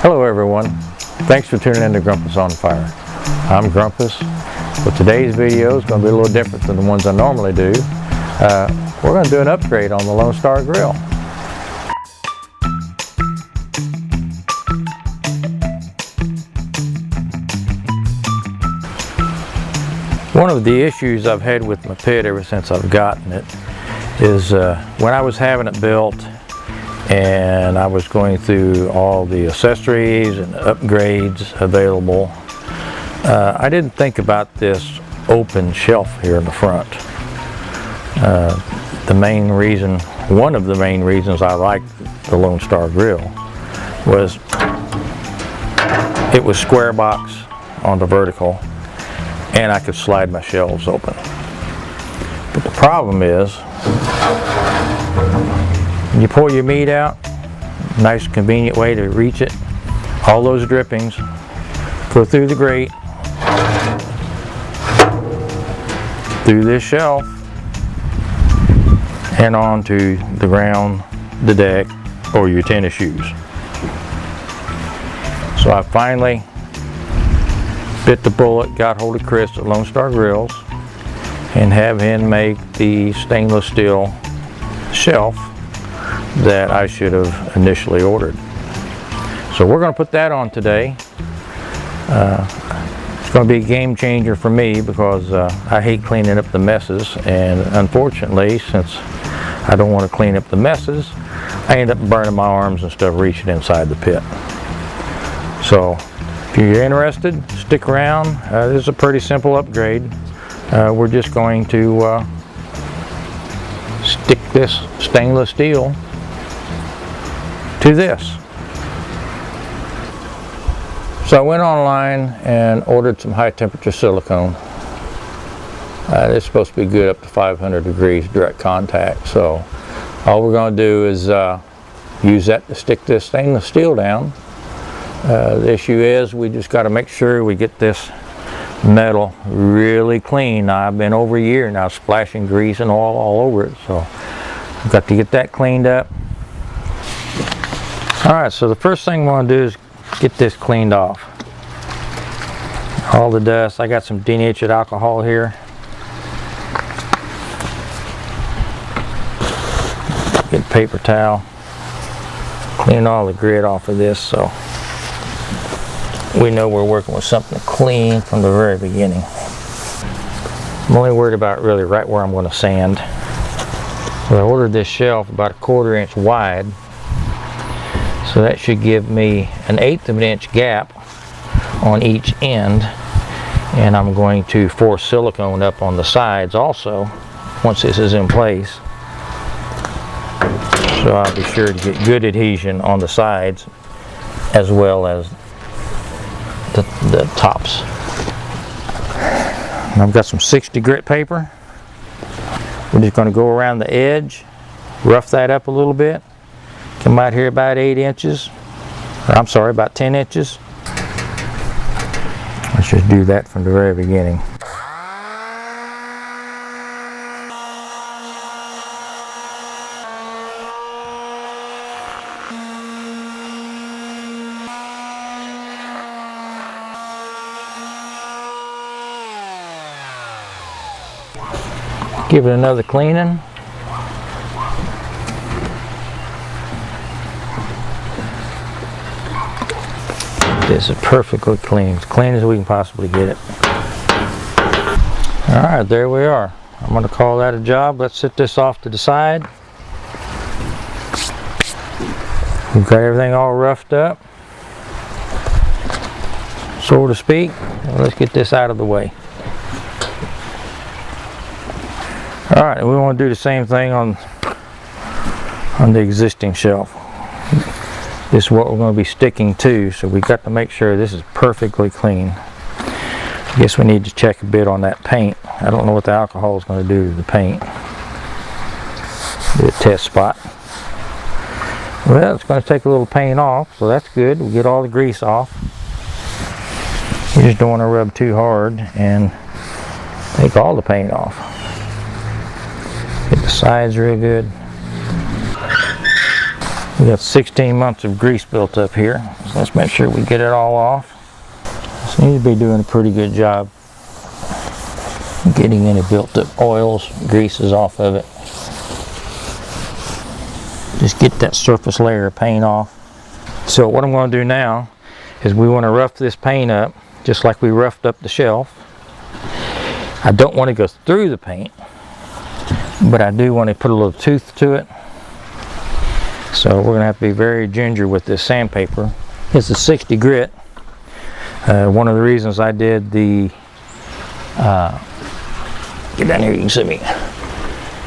Hello everyone, thanks for tuning in to Grumpus on Fire. I'm Grumpus, but today's video is going to be a little different than the ones I normally do. We're going to do an upgrade on the Lone Star Grill. One of the issues I've had with my pit ever since I've gotten it is when I was having it built and I was going through all the accessories and upgrades available, I didn't think about this open shelf here in the front. One of the main reasons I liked the Lone Star Grill was it was square box on the vertical and I could slide my shelves open. But the problem is, when you pour your meat out, nice convenient way to reach it, all those drippings go through the grate, through this shelf, and onto the ground, the deck, or your tennis shoes. So I finally bit the bullet, got hold of Chris at Lone Star Grillz, and have him make the stainless steel shelf that I should have initially ordered. So we're going to put that on today. It's going to be a game changer for me because I hate cleaning up the messes, and unfortunately, since I don't want to clean up the messes, I end up burning my arms and stuff reaching inside the pit. So if you're interested, stick around. This is a pretty simple upgrade. We're just going to stick this stainless steel to this. So I went online and ordered some high temperature silicone. It's supposed to be good up to 500 degrees direct contact. So all we're going to do is use that to stick this stainless steel down. The issue is we just got to make sure we get this metal really clean. Now, I've been over a year now splashing grease and oil all over it, so I've got to get that cleaned up. Alright, so the first thing we want to do is get this cleaned off. All the dust. I got some denatured alcohol here. Get a paper towel. Clean all the grit off of this so we know we're working with something clean from the very beginning. I'm only worried about really right where I'm going to sand. So I ordered this shelf about 1/4 inch wide. So that should give me an 1/8 of an inch gap on each end. And I'm going to force silicone up on the sides also once this is in place. So I'll be sure to get good adhesion on the sides as well as the tops. And I've got some 60 grit paper. We're just going to go around the edge, rough that up a little bit. Come out here about 8 inches, or I'm sorry, about 10 inches. Let's just do that from the very beginning. Give it another cleaning. This is perfectly clean, as clean as we can possibly get it. Alright, there we are. I'm going to call that a job. Let's set this off to the side. We've got everything all roughed up, so to speak. Let's get this out of the way. Alright, we want to do the same thing on the existing shelf. This is what we're going to be sticking to, so we've got to make sure this is perfectly clean. I guess we need to check a bit on that paint. I don't know what the alcohol is going to do to the paint. Do a test spot. Well, it's going to take a little paint off, so that's good. We'll get all the grease off. You just don't want to rub too hard and take all the paint off. Get the sides real good. We got 16 months of grease built up here. So let's make sure we get it all off. Seems to be doing a pretty good job getting any built up oils, greases off of it. Just get that surface layer of paint off. So what I'm going to do now is we want to rough this paint up just like we roughed up the shelf. I don't want to go through the paint, but I do want to put a little tooth to it. So we're going to have to be very ginger with this sandpaper. It's a 60 grit. One of the reasons I did the get down here, you can see me.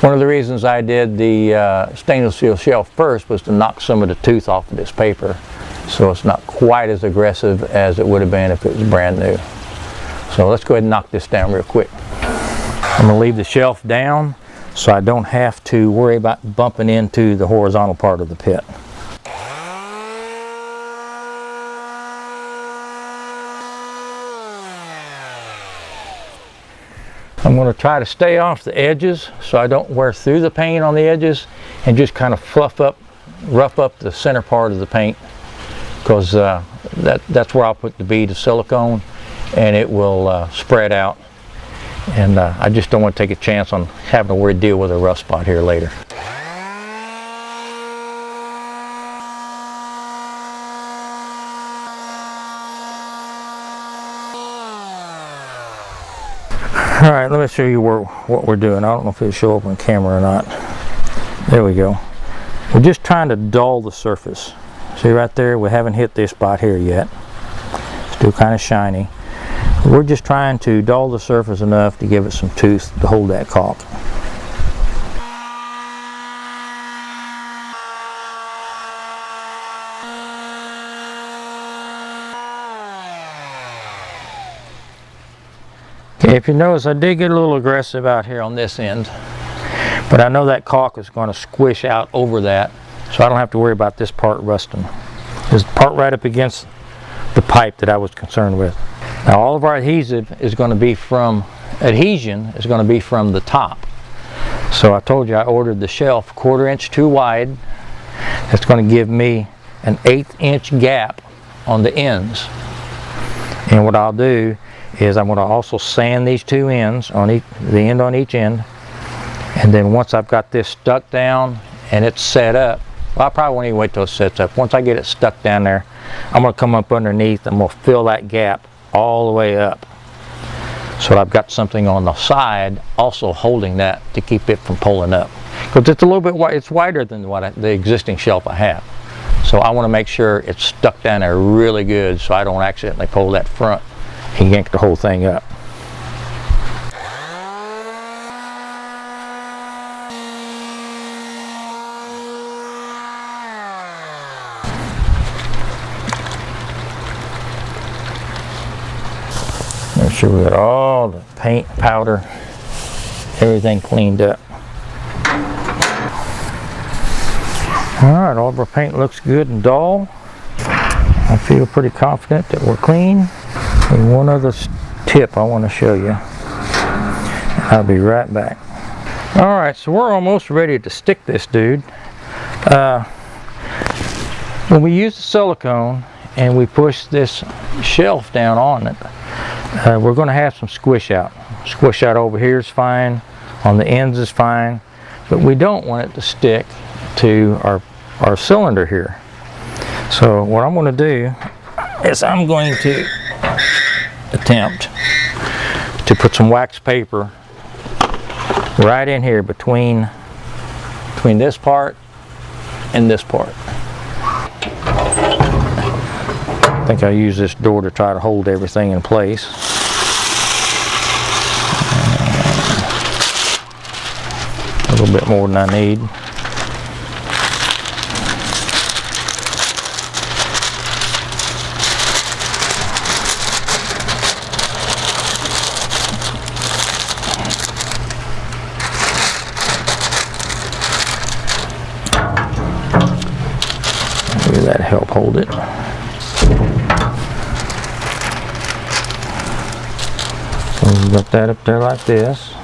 One of the reasons I did the stainless steel shelf first was to knock some of the tooth off of this paper, so it's not quite as aggressive as it would have been if it was brand new. So let's go ahead and knock this down real quick. I'm going to leave the shelf down so I don't have to worry about bumping into the horizontal part of the pit. I'm going to try to stay off the edges so I don't wear through the paint on the edges, and just kind of rough up the center part of the paint, because that's where I'll put the bead of silicone and it will spread out, and I just don't want to take a chance on having to deal with a rough spot here later. Alright, let me show you what we're doing. I don't know if it'll show up on camera or not. There we go. We're just trying to dull the surface. See right there, we haven't hit this spot here yet. Still kind of shiny. We're just trying to dull the surface enough to give it some tooth to hold that caulk. Okay, if you notice, I did get a little aggressive out here on this end, but I know that caulk is going to squish out over that, so I don't have to worry about this part rusting. There's part right up against the pipe that I was concerned with. Now all of our adhesion is going to be from the top. So I told you I ordered the shelf 1/4 inch too wide. That's going to give me an 1/8 inch gap on the ends. And what I'll do is I'm going to also sand these two ends on the end on each end, and then once I've got this stuck down and it's set up, well, I probably won't even wait till it sets up. Once I get it stuck down there, I'm going to come up underneath and I'm going to fill that gap all the way up, so I've got something on the side also holding that to keep it from pulling up, because it's a little bit wide. It's wider than the existing shelf I have, so I want to make sure it's stuck down there really good so I don't accidentally pull that front and yank the whole thing up. Make sure we got all the paint, powder, everything cleaned up. Alright, all of our paint looks good and dull. I feel pretty confident that we're clean. And one other tip I want to show you. I'll be right back. Alright, so we're almost ready to stick this dude. When we use the silicone and we push this shelf down on it, we're going to have some squish out. Squish out over here is fine, on the ends is fine, but we don't want it to stick to our cylinder here. So what I'm going to do is I'm going to attempt to put some wax paper right in here between this part and this part. I think I'll use this door to try to hold everything in place. A little bit more than I need. Maybe that'll help hold it. So we've got that up there like this.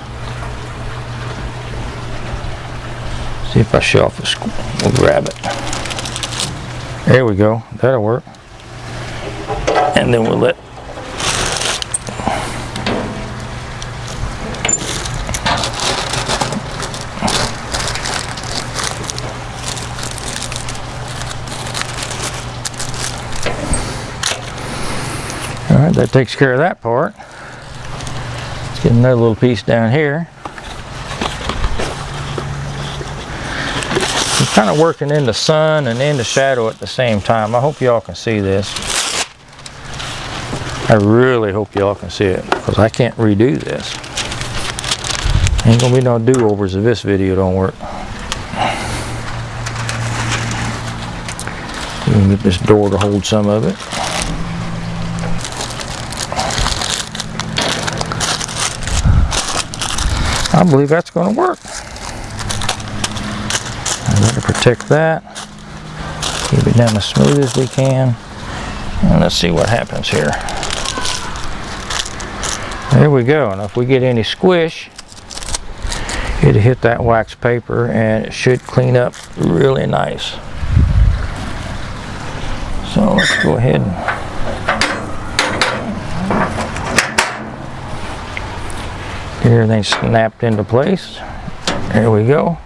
See if our shelf will grab it. There we go, that'll work. And then we'll let Alright, that takes care of that part. Let's get another little piece down here. I'm kind of working in the sun and in the shadow at the same time. I hope y'all can see this. I really hope y'all can see it, because I can't redo this. Ain't gonna be no do-overs if this video don't work. We can get this door to hold some of it. I believe that's going to work. I'm going to protect that. Keep it down as smooth as we can. And let's see what happens here. There we go. And if we get any squish, it'll hit that wax paper and it should clean up really nice. So let's go ahead and get everything snapped into place. There we go.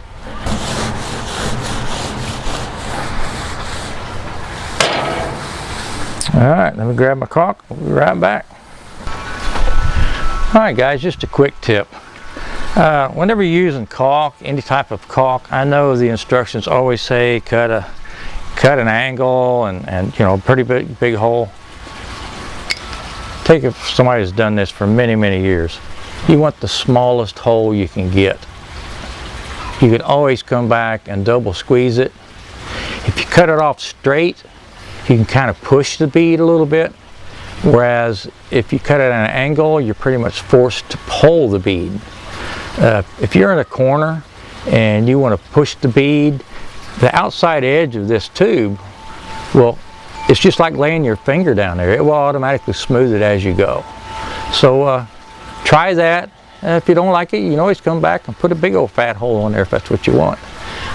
Alright, let me grab my caulk. We'll be right back. Alright guys, just a quick tip. Whenever you're using caulk, any type of caulk, I know the instructions always say cut an angle and you know, pretty big hole. Take if somebody's done this for many years. You want the smallest hole you can get. You can always come back and double squeeze it. If you cut it off straight, you can kind of push the bead a little bit. Whereas if you cut it at an angle, you're pretty much forced to pull the bead. If you're in a corner and you want to push the bead, the outside edge of this tube, well, it's just like laying your finger down there. It will automatically smooth it as you go. So try that. If you don't like it, you can always come back and put a big old fat hole in there if that's what you want.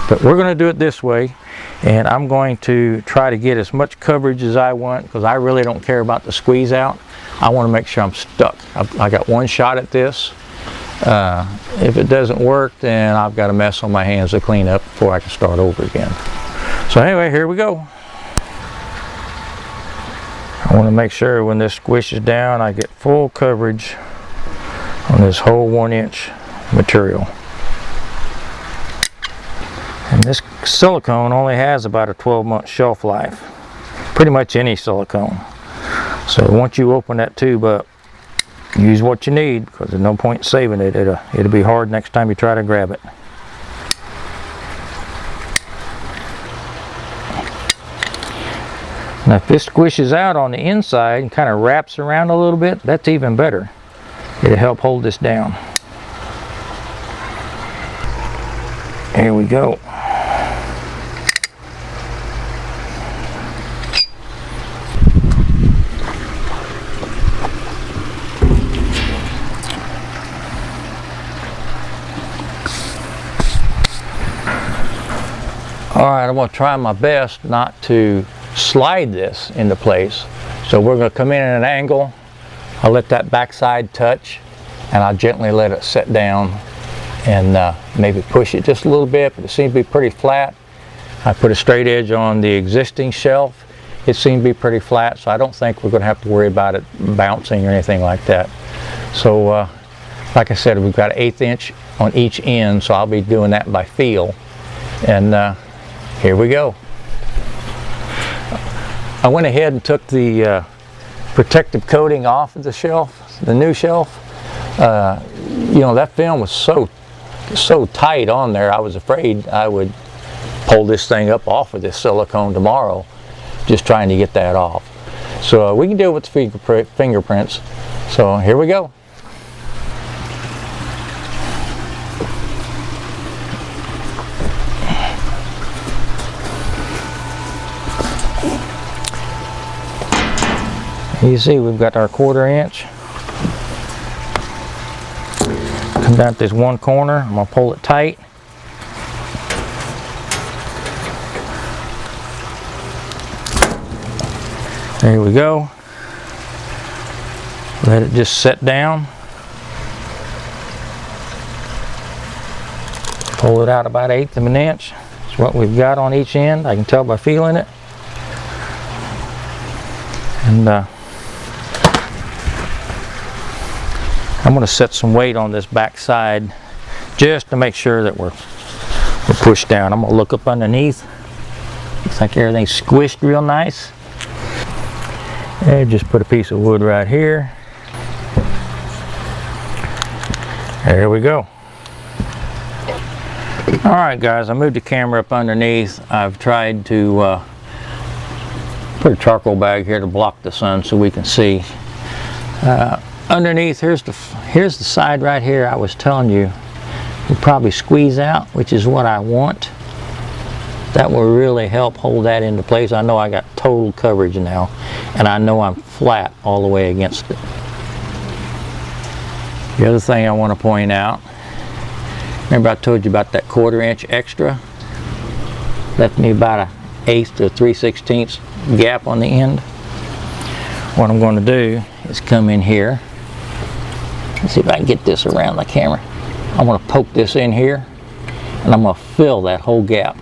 But we're going to do it this way, and I'm going to try to get as much coverage as I want, because I really don't care about the squeeze out. I want to make sure I'm stuck. I got one shot at this. If it doesn't work, then I've got a mess on my hands to clean up before I can start over again. So anyway, here we go. I want to make sure when this squishes down, I get full coverage on this whole 1-inch material. And this silicone only has about a 12-month shelf life. Pretty much any silicone. So once you open that tube up, use what you need, because there's no point saving it. It'll be hard next time you try to grab it. Now if this squishes out on the inside and kind of wraps around a little bit, that's even better. It'll help hold this down. Here we go. Alright, I'm going to try my best not to slide this into place. So we're going to come in at an angle. I'll let that backside touch, and I'll gently let it set down and maybe push it just a little bit, but it seems to be pretty flat. I put a straight edge on the existing shelf. It seemed to be pretty flat, so I don't think we're going to have to worry about it bouncing or anything like that. So like I said, we've got an 1/8 inch on each end, so I'll be doing that by feel. And here we go. I went ahead and took the protective coating off of the shelf, the new shelf. You know, that film was so tight on there, I was afraid I would pull this thing up off of this silicone tomorrow, just trying to get that off. So we can deal with the fingerprints. So here we go. You see we've got our 1/4 inch. Come down to this one corner, I'm going to pull it tight. There we go. Let it just set down. Pull it out about 1/8 of an inch. That's what we've got on each end. I can tell by feeling it. And I'm going to set some weight on this back side just to make sure that we're pushed down. I'm going to look up underneath. Looks like everything's squished real nice. And just put a piece of wood right here. There we go. Alright guys, I moved the camera up underneath. I've tried to put a charcoal bag here to block the sun so we can see. Underneath, here's the side right here I was telling you. We'll probably squeeze out, which is what I want. That will really help hold that into place. I know I got total coverage now, and I know I'm flat all the way against it. The other thing I want to point out, remember I told you about that 1/4 inch extra? Left me about 1/8 to 3/16 gap on the end. What I'm going to do is come in here. Let's see if I can get this around the camera. I'm going to poke this in here, and I'm going to fill that whole gap.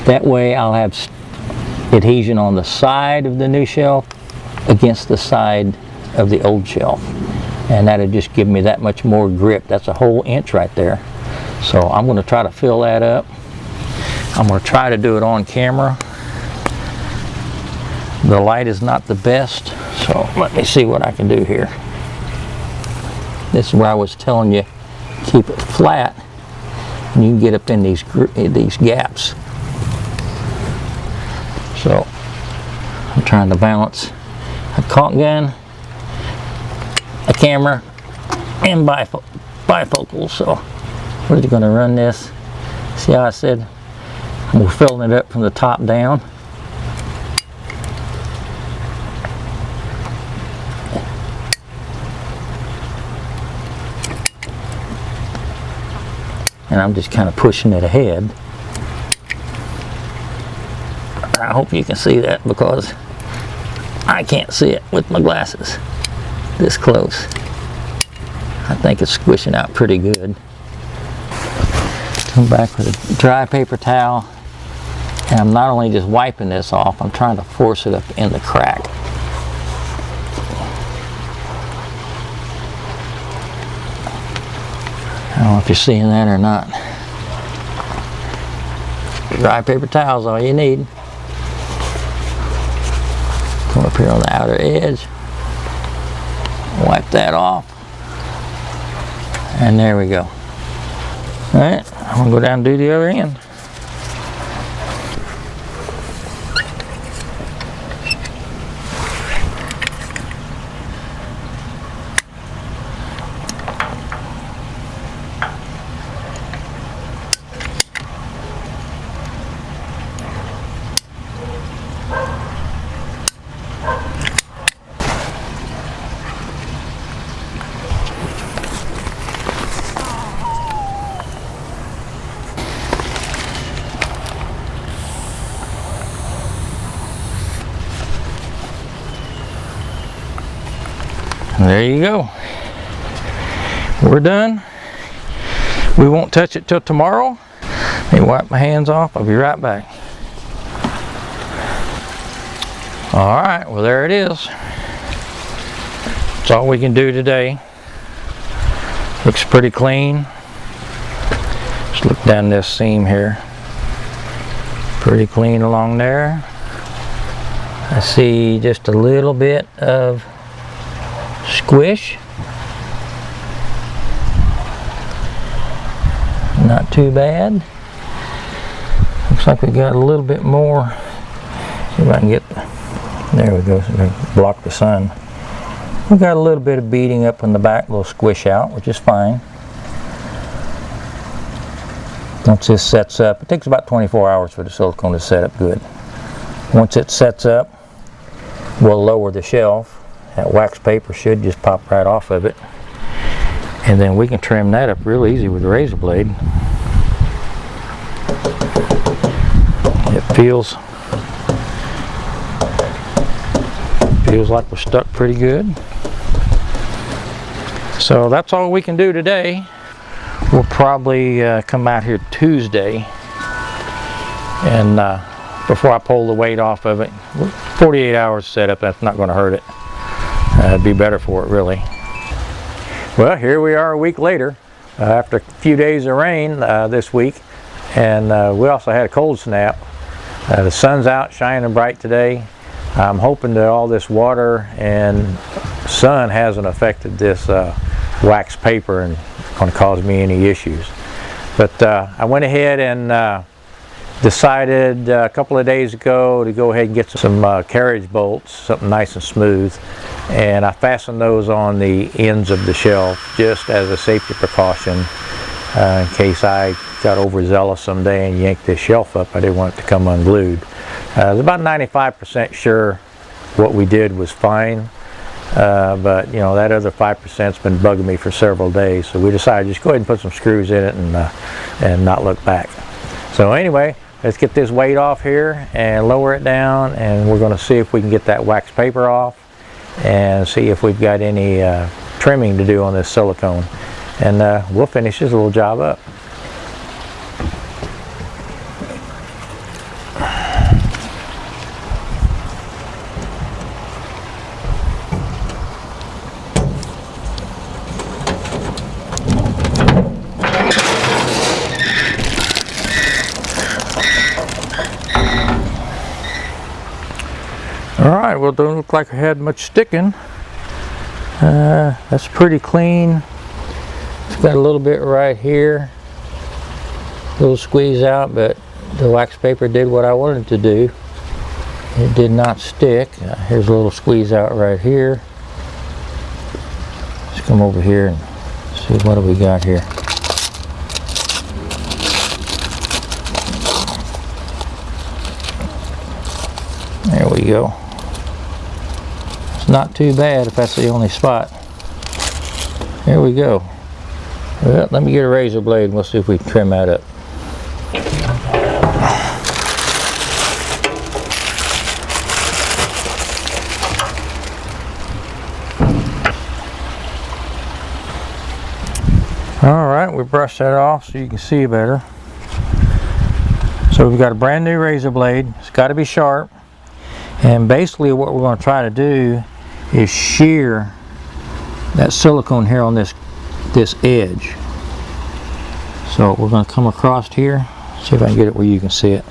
That way I'll have adhesion on the side of the new shelf against the side of the old shelf. And that'll just give me that much more grip. That's a whole inch right there. So I'm going to try to fill that up. I'm going to try to do it on camera. The light is not the best, so let me see what I can do here. This is where I was telling you, keep it flat, and you can get up in these gaps. So I'm trying to balance a caulk gun, a camera, and bifocals. So we're just going to run this. See how I said we're filling it up from the top down. And I'm just kind of pushing it ahead. I hope you can see that because I can't see it with my glasses this close. I think it's squishing out pretty good. Come back with a dry paper towel, and I'm not only just wiping this off, I'm trying to force it up in the crack. I don't know if you're seeing that or not. Dry paper towel's all you need. Come up here on the outer edge. Wipe that off. And there we go. Alright, I'm going to go down and do the other end. There you go. We're done. We won't touch it till tomorrow. Let me wipe my hands off. I'll be right back. Alright, well there it is. That's all we can do today. Looks pretty clean. Just look down this seam here. Pretty clean along there. I see just a little bit of squish. Not too bad. Looks like we got a little bit more. See if I can get, there we go, so block the sun. We got a little bit of beading up in the back, a little squish out, which is fine. Once this sets up, it takes about 24 hours for the silicone to set up good. Once it sets up, we'll lower the shelf. That wax paper should just pop right off of it. And then we can trim that up real easy with a razor blade. It feels feels like we're stuck pretty good. So that's all we can do today. We'll probably come out here Tuesday, and before I pull the weight off of it, 48 hours setup, that's not going to hurt it. It'd be better for it, really. Well, here we are a week later, after a few days of rain this week, and we also had a cold snap. The sun's out shining bright today. I'm hoping that all this water and sun hasn't affected this wax paper and going to cause me any issues. But I went ahead and decided a couple of days ago to go ahead and get some carriage bolts, something nice and smooth, and I fastened those on the ends of the shelf just as a safety precaution in case I got overzealous someday and yanked this shelf up. I didn't want it to come unglued. I was about 95% sure what we did was fine, but you know, that other 5%'s been bugging me for several days, so we decided to just go ahead and put some screws in it and not look back. So anyway, let's get this weight off here and lower it down, and we're going to see if we can get that wax paper off and see if we've got any trimming to do on this silicone, and we'll finish this little job up. Alright, well, it don't look like I had much sticking. That's pretty clean. It's got a little bit right here, a little squeeze out, but the wax paper did what I wanted it to do. It did not stick. Here's a little squeeze out right here. Let's come over here and see what do we got here. There we go. It's not too bad if that's the only spot. There we go. Well, let me get a razor blade and we'll see if we can trim that up. Alright, we brushed that off so you can see better. So we've got a brand new razor blade. It's got to be sharp. And basically what we're going to try to do is shear that silicone here on this edge. So we're going to come across here, see if I can get it where you can see it.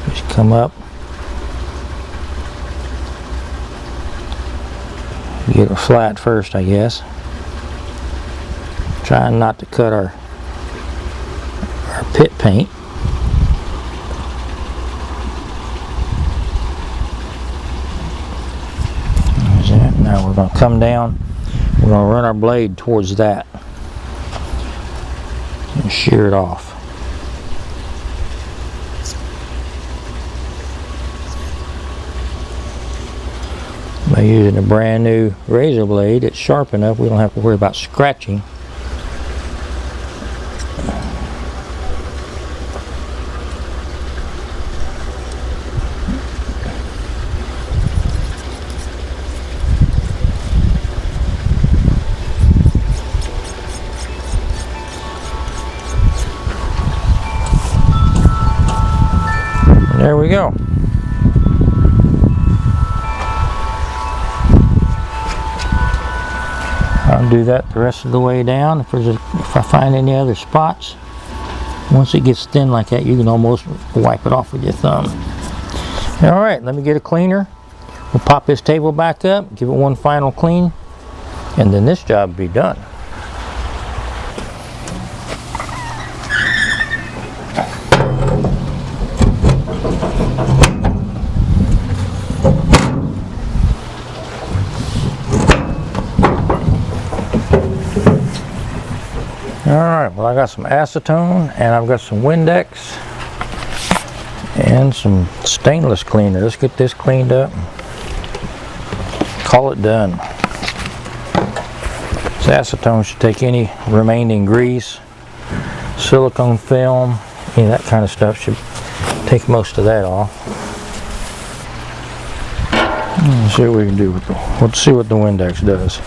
Just come up, get it flat first, I guess. Trying not to cut our pit paint. Now we're going to come down, we're going to run our blade towards that and shear it off. By using a brand new razor blade, it's sharp enough we don't have to worry about scratching. There we go. I'll do that the rest of the way down. If I find any other spots, once it gets thin like that, you can almost wipe it off with your thumb. All right, let me get a cleaner. We'll pop this table back up, give it one final clean, and then this job will be done. Alright, well, I got some acetone and I've got some Windex and some stainless cleaner. Let's get this cleaned up and call it done. This acetone should take any remaining grease, silicone film, any of that kind of stuff should take take most of that off. Let's see what we can do with let's see what the Windex does.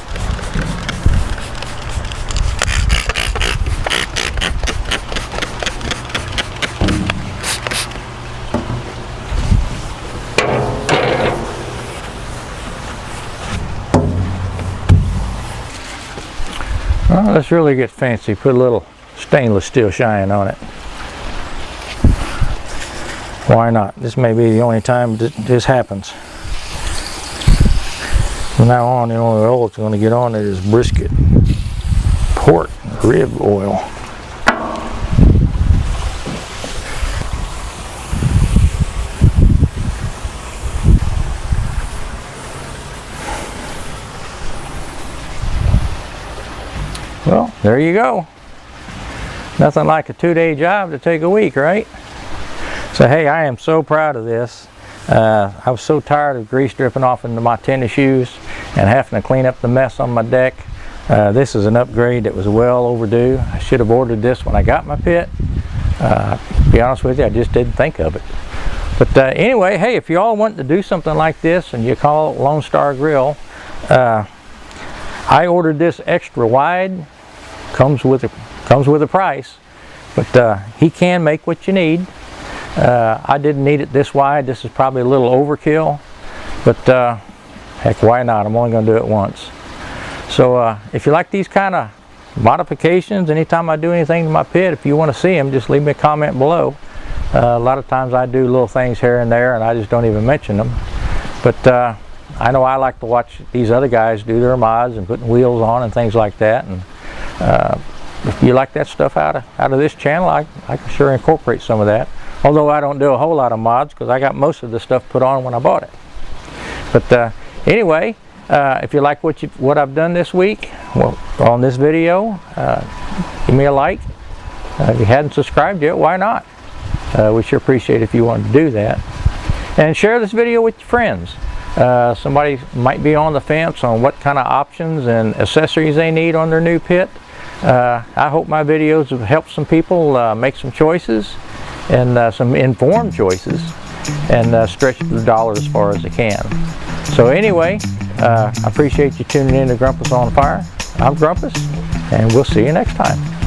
Well, let's really get fancy. Put a little stainless steel shine on it. Why not? This may be the only time this happens. From now on, the only oil that's going to get on it is brisket, pork, rib oil. Well, there you go. Nothing like a 2-day job to take a week, right? So hey, I am so proud of this. I was so tired of grease dripping off into my tennis shoes and having to clean up the mess on my deck. This is an upgrade that was well overdue. I should have ordered this when I got my pit. To be honest with you, I just didn't think of it. But anyway, hey, if you all want to do something like this and you call it Lone Star Grill, I ordered this extra wide. Comes with a price, but he can make what you need. I didn't need it this wide. This is probably a little overkill, but heck, why not? I'm only going to do it once. So if you like these kind of modifications, anytime I do anything to my pit, if you want to see them, just leave me a comment below. A lot of times I do little things here and there, and I just don't even mention them. But I know I like to watch these other guys do their mods and putting wheels on and things like that. And if you like that stuff out of this channel, I can sure incorporate some of that. Although I don't do a whole lot of mods because I got most of the stuff put on when I bought it. But anyway, if you like what I've done this week, well, on this video, give me a like. If you hadn't subscribed yet, why not? We sure appreciate it if you want to do that. And share this video with your friends. Somebody might be on the fence on what kind of options and accessories they need on their new pit. I hope my videos have helped some people make some choices, and some informed choices, and stretch the dollar as far as they can. So anyway, I appreciate you tuning in to Grumpus on Fire. I'm Grumpus, and we'll see you next time.